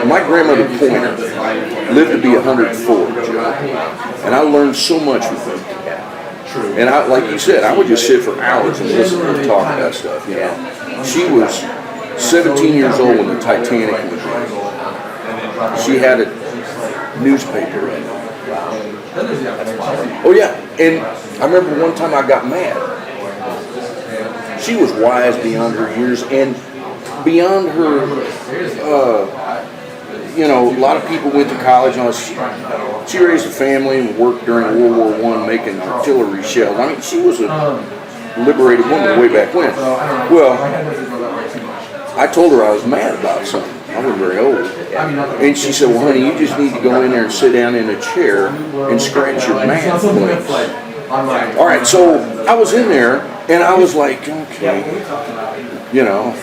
my grandmother Pointer lived to be 104, Joe, and I learned so much from her. And I, like you said, I would just sit for hours and listen to her talk about stuff. You know, she was 17 years old when the Titanic was wrecked. She had a newspaper in it. Oh yeah, and I remember one time I got mad. She was wise beyond her years and beyond her. You know, a lot of people went to college. And she raised a family and worked during World War I making artillery shells. I mean, she was a liberated woman way back when. Well, I told her I was mad about something. I wasn't very old. And she said, well, honey, you just need to go in there and sit down in a chair and scratch your math points. All right, so I was in there, and I was like, okay, you know.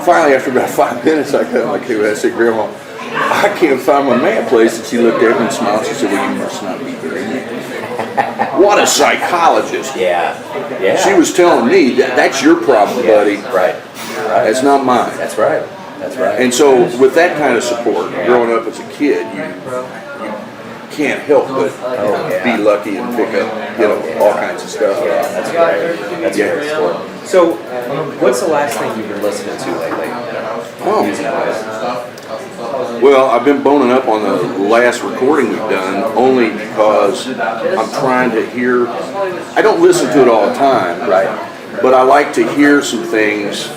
Finally, after about 5 minutes, I got my kid. I said, Grandma, I can't find my math place. And she looked at me and smiled. She said, well, you must not be very mad. What a psychologist. Yeah. She was telling me, that's your problem, buddy. Right. That's not mine. That's right. That's right. And so with that kind of support, growing up as a kid, you can't help but be lucky and pick up, you know, all kinds of stuff. Yeah, that's great. That's great. So, what's the last thing you've been listening to lately? Well, I've been boning up on the last recording we've done only because I'm trying to hear. I don't listen to it all the time, right? But I like to hear some things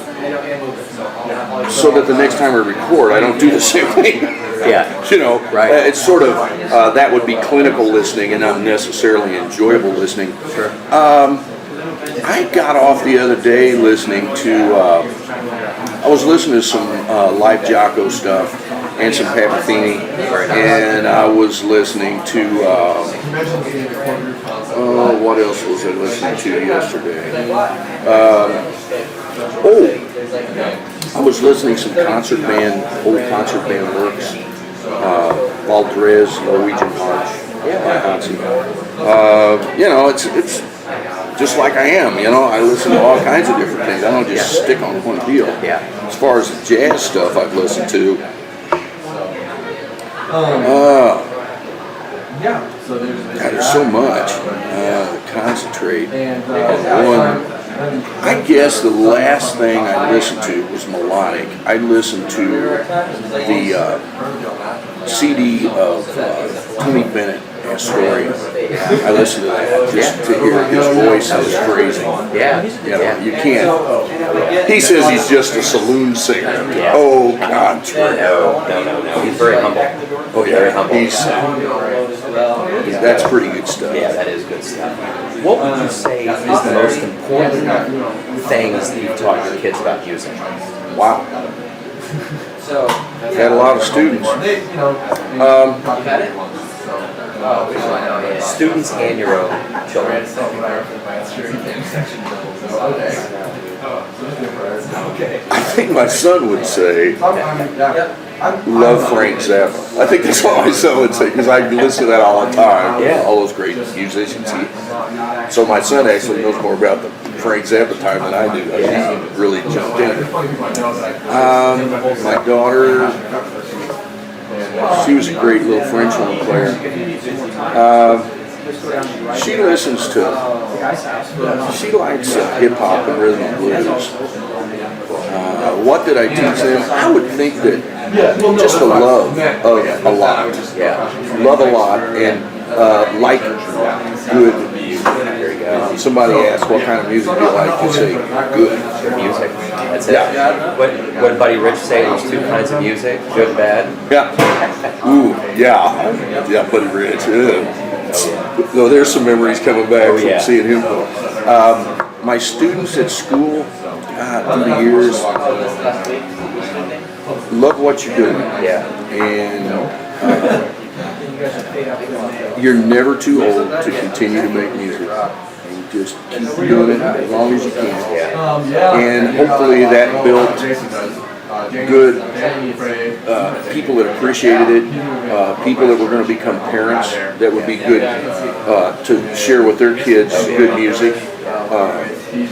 so that the next time I record, I don't do the same thing. Yeah. You know, right. It's sort of, that would be clinical listening and not necessarily enjoyable listening. Sure. I got off the other day listening to, I was listening to some Live Jocko stuff and some Papathini, and I was listening to, what else was I listening to yesterday? I was listening to some old concert band works, Valdres, Norwegian March, by Hansen. You know, it's just like I am, you know, I listen to all kinds of different things. I don't just stick on one deal. Yeah. As far as the jazz stuff I've listened to, there's so much. Concentrate on one. I guess the last thing I listened to was melodic. I listened to the CD of Tony Bennett, Astoria. I listened to that just to hear his voice is crazy. Yeah. You know, you can't. He says he's just a saloon singer. Yeah. Oh, God. No. He's very humble. Oh, yeah. Very humble. That's pretty good stuff. Yeah, that is good stuff. What would you say is the most important things that you've taught your kids about music? Wow. Had a lot of students. Students and your own children. I think my son would say, love Frank Zappa. I think that's what my son would say, because I listen to that all the time. Yeah. All those great musicians. So my son actually knows more about the Frank Zappa time than I do. He really jumped in. My daughter, she was a great little French horn player. She listens to, she likes hip hop and rhythm and blues. What did I teach them? I would think that just the love of a lot. Yeah. Love a lot and like good music. There you go. Somebody asks what kind of music do you like, you say good. Good music. That's it. Yeah. What did Buddy Rich say? There's two kinds of music, good and bad. Yeah. Ooh, yeah. Yeah, Buddy Rich. Yeah. So there's some memories coming back from seeing him. My students at school, through the years, love what you're doing. Yeah. And you're never too old to continue to make music. And just keep doing it as long as you can. Yeah. And hopefully that built good people that appreciated it, people that were going to become parents that would be good to share with their kids good music,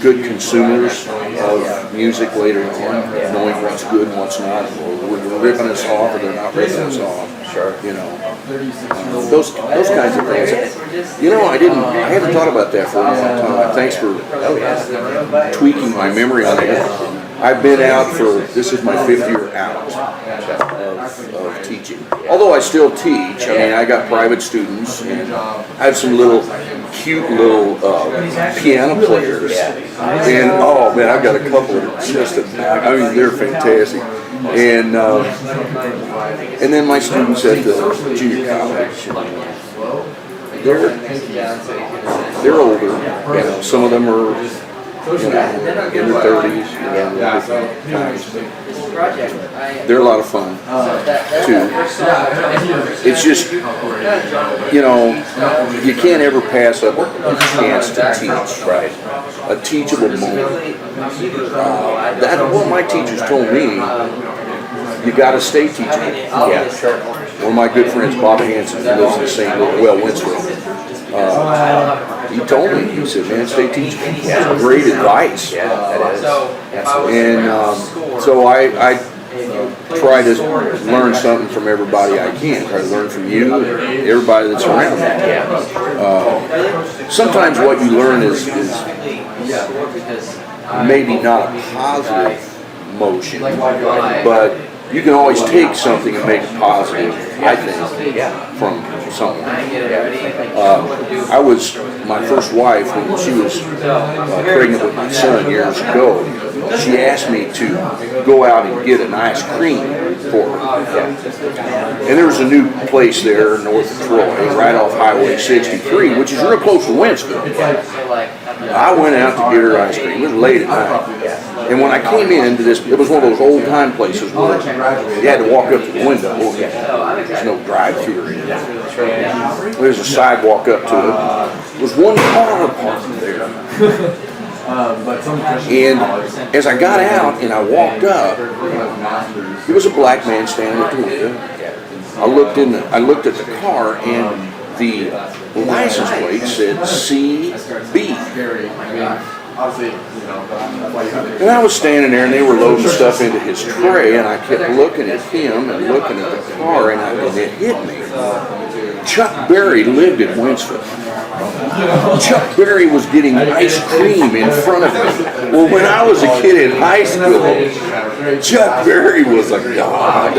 good consumers of music later on, knowing what's good and what's not, or they're ripping us off or they're not ripping us off. Sure. You know, those kinds of things. You know, I haven't thought about that for a long time. Thanks for tweaking my memory on it. I've been out this is my 5th year out of teaching. Although I still teach, I mean, I got private students, and I have some cute little piano players. And oh man, I've got a couple that are just, I mean, they're fantastic. And then my students at the junior college, they're older. You know, some of them are in their 30s. They're a lot of fun too. It's just, you know, you can't ever pass up a chance to teach. Right. A teachable moment. That's what my teachers told me. You got to stay teachable. Yeah, sure. One of my good friends, Bob Hansen, who lives in St. Louis, Winslow, he told me, he said, man, stay teachable. That's great advice. Yeah, that is. And so I try to learn something from everybody I can. Try to learn from you and everybody that's around me. Sometimes what you learn is maybe not a positive motion, but you can always take something and make it positive, I think, from something. My first wife, when she was pregnant with my son years ago, she asked me to go out and get an ice cream for her. And there was a new place there north of Troy, right off Highway 63, which is real close to Wentzville. I went out to get her ice cream. It was late at night. And when I came into this, it was one of those old time places where you had to walk up to the window. There's no drive-through or anything. There's a sidewalk up to it. There was one car parked there. And as I got out and I walked up, there was a black man standing at the window. I looked at the car, and the license plate said CB. And I was standing there, and they were loading stuff into his tray, and I kept looking at him and looking at the car, and it hit me. Chuck Berry lived in Wentzville. Chuck Berry was getting ice cream in front of me. Well, when I was a kid in high school, Chuck Berry was a god.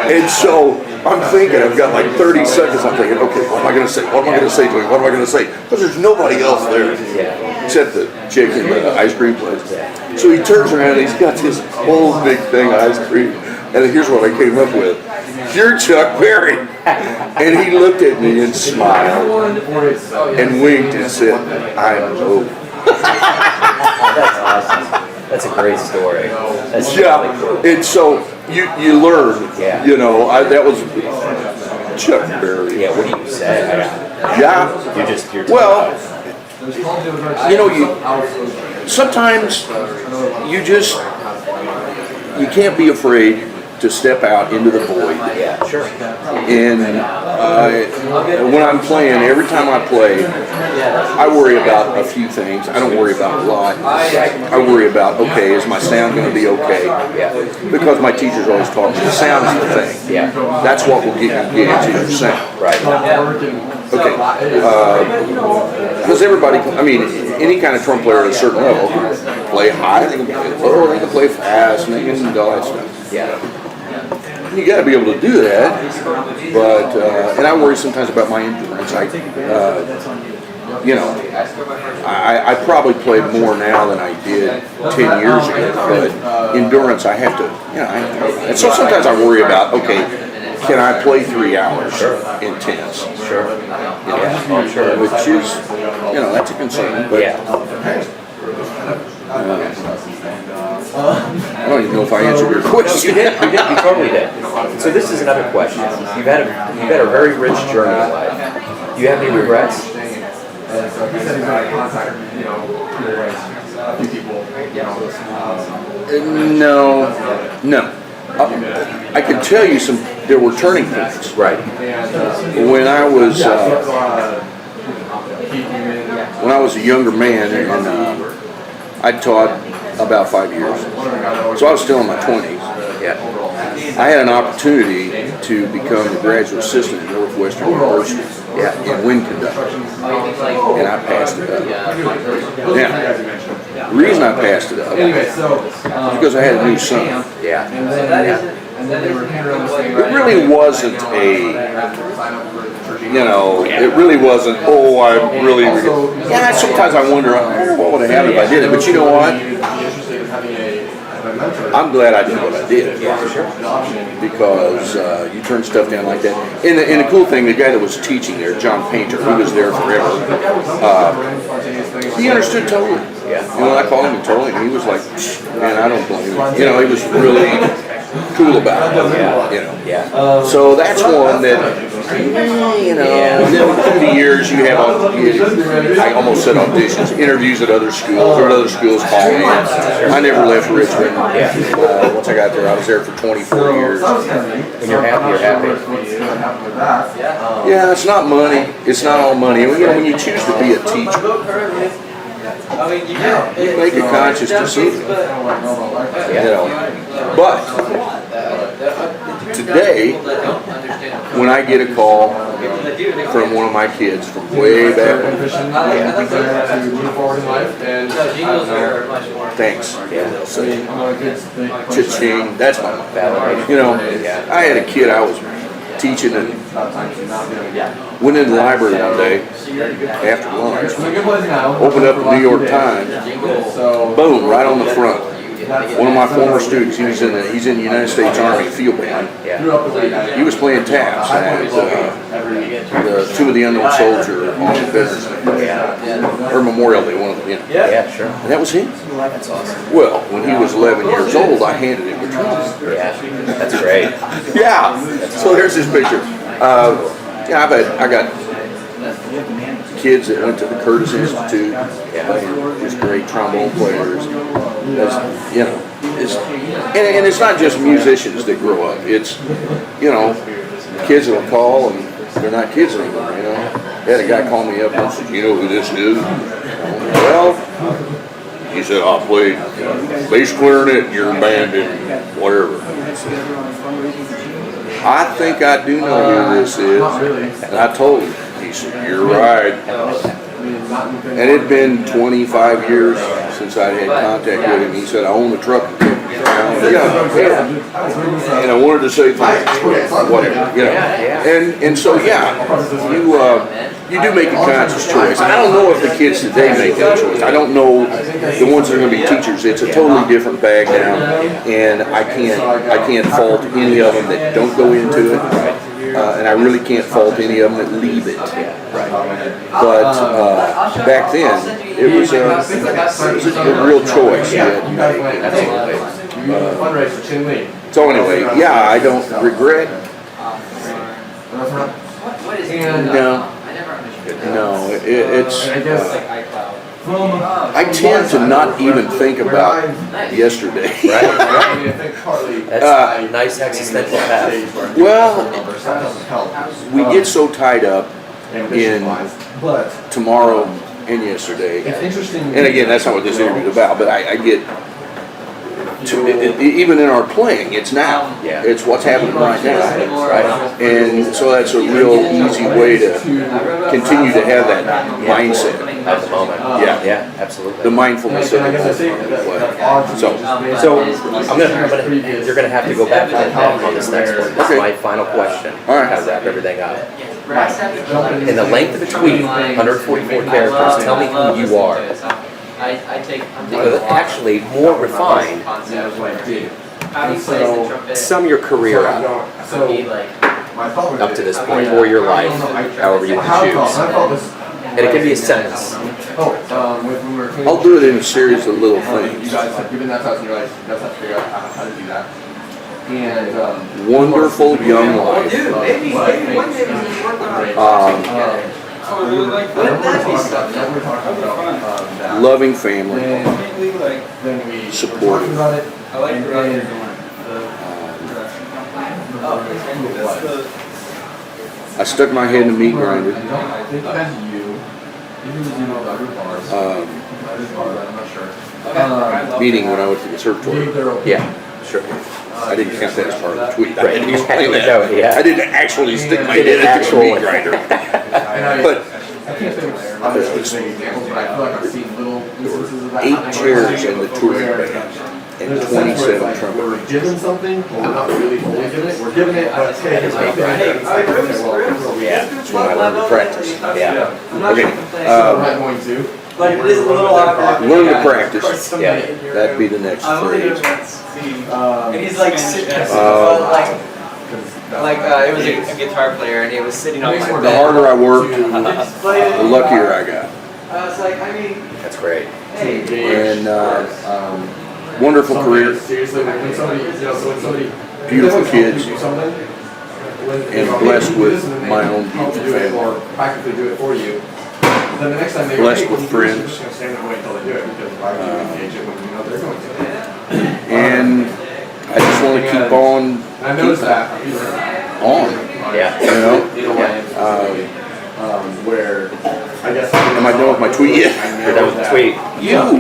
And so I'm thinking, I've got like 30 seconds, I'm thinking, okay, what am I going to say? What am I going to say to him? What am I going to say? Because there's nobody else there except the chick in the ice cream place. So he turns around and he's got this whole big thing of ice cream. And here's what I came up with. You're Chuck Berry. And he looked at me and smiled and winked and said, I'm Hope. That's awesome. That's a great story. That's really cool. And so you learn, you know, that was Chuck Berry. Yeah, what do you say? Well, you know, sometimes you can't be afraid to step out into the void. Yeah, sure. And when I'm playing, every time I play, I worry about a few things. I don't worry about a lot. I worry about, okay, is my sound going to be okay? Yeah. Because my teachers always taught me the sound is the thing. Yeah. That's what will get into your sound. Right. Okay. Because everybody, I mean, any kind of drum player at a certain level can play high, they can play low, they can play fast, and they can do all that stuff. Yeah. You got to be able to do that, but and I worry sometimes about my endurance. I probably play more now than I did 10 years ago, but endurance I have to, and so sometimes I worry about, okay, can I play 3 hours intense? Sure. Which is, that's a concern. But, I don't even know if I answered your question. You did. You totally did. So this is another question. You've had a very rich journey in life. Do you have any regrets? No. I can tell you there were turning points. Right. When I was a younger man, and I taught about 5 years, so I was still in my 20s. Yeah. I had an opportunity to become the graduate assistant at Northwestern University in wind conducting, and I passed it up. Now, the reason I passed it up is because I had a new son. Yeah. It really wasn't it really wasn't, sometimes I wonder what would have happened if I did it, but you know what? I'm glad I did what I did. Because you turn stuff down like that. And the cool thing, the guy that was teaching there, John Painter, who was there forever, he understood totally. I called him and told him, he was like, man, I don't blame him. He was really cool about it. So that's one that, and then through the years you have, I almost said auditions, interviews at other schools, or other schools call me. I never left Richmond. Once I got there, I was there for 24 years. When you're happy, you're happy. Yeah, it's not money. It's not all money. When you choose to be a teacher, you make a conscious decision. But today, when I get a call from one of my kids from way back when, thanks. Cha-ching, that's my validation. I had a kid I was teaching and went in the library one day after lunch, opened up the New York Times, boom, right on the front. One of my former students, he's in the United States Army field band. He was playing taps and the Tomb of the Unknown Soldier on the Veterans Day, or Memorial Day, one of them. Yeah, sure. And that was him. That's awesome. Well, when he was 11 years old, I handed him the trophy. Yeah, that's great. So there's this picture. I got kids that went to the Curtis Institute. Just great trombone players. And it's not just musicians that grow up. It's kids that'll call and they're not kids anymore. I had a guy call me up and said, "You know who this is?" Well, he said, "I played bass clarinet in your band and whatever." I think I do know who this is. And I told him. He said, "You're right." And it had been 25 years since I'd had contact with him. He said, "I own the truck." And I wanted to say thanks, whatever, And so, you do make a conscious choice. I don't know if the kids today make that choice. I don't know the ones that are going to be teachers. It's a totally different bag now, and I can't fault any of them that don't go into it. And I really can't fault any of them that leave it. But back then, it was a real choice that you make. So anyway, I don't regret. No, it's. I tend to not even think about yesterday. That's a nice existential path. Well, we get so tied up in tomorrow and yesterday. And again, that's not what this interview is about, but I get even in our playing, it's now. Yeah. It's what's happening right now. Right. And so that's a real easy way to continue to have that mindset. At the moment. Yeah, absolutely. The mindfulness of the moment. So You're gonna have to go back to that on this next one. This is my final question. All right. Kind of wrap everything up. In the length of a tweet, 144 characters, tell me who you are. Actually, more refined. Sum your career up to this point, or your life, however you want to choose. And it can be a sentence. I'll do it in a series of little things. Wonderful young life. Loving family. Supportive. I stuck my head in a meat grinder. Meeting when I went to the conservatory. Yeah, sure. I didn't count that as part of the tweet. Right. I didn't explain that. No, yeah. I didn't actually stick my head into a meat grinder. But there was 8 chairs in the touring band and 27 trumpeters. We're given something, but we're not really fully given it. We're giving it, but hey, it's not Yeah. That's when I learned to practice. Yeah. Okay. I'm not going to. Like, it is a little awkward. Learn to practice. Yeah. That'd be the next phrase. And he's like sitting it was a guitar player, and he was sitting on my The bed. harder I worked, the luckier I got. That's great. And wonderful career, Seriously, when somebody, beautiful kids, do something, and blessed with my own beautiful family. or practically do it for you. Then the next time they Blessed with friends. Just gonna stand there and wait until they do it because why would you engage it when you know they're going to? And I just want to keep on, And I noticed that. on, Yeah. you know? Where I guess. Am I done with my tweet yet? You're done with the tweet.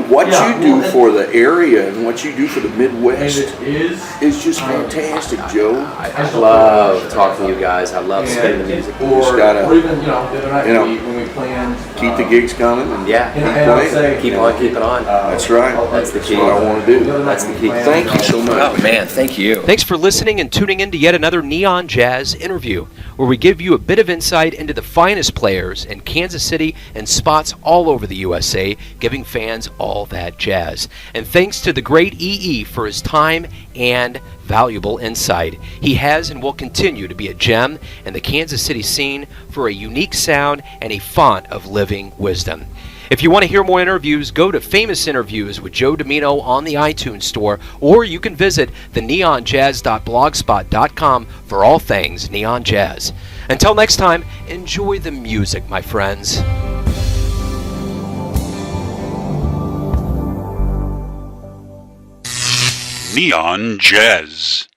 What you do for the area and what you do for the Midwest is. is just fantastic, Joe. I love talking to you guys. I love spinning the music. Just gotta, Or even, the other night when we planned. keep the gigs coming and Yeah. keep playing. Keep on keeping on. That's right. That's the key. That's what I want to do. That's the key. Thank you so much. Oh man, thank you. Thanks for listening and tuning in to yet another Neon Jazz interview, where we give you a bit of insight into the finest players in Kansas City and spots all over the USA, giving fans all that jazz. And thanks to the great EE for his time and valuable insight. He has and will continue to be a gem in the Kansas City scene for a unique sound and a font of living wisdom. If you want to hear more interviews, go to Famous Interviews with Joe Domino on the iTunes Store, or you can visit the neonjazz.blogspot.com for all things Neon Jazz. Until next time, enjoy the music, my friends. Neon Jazz.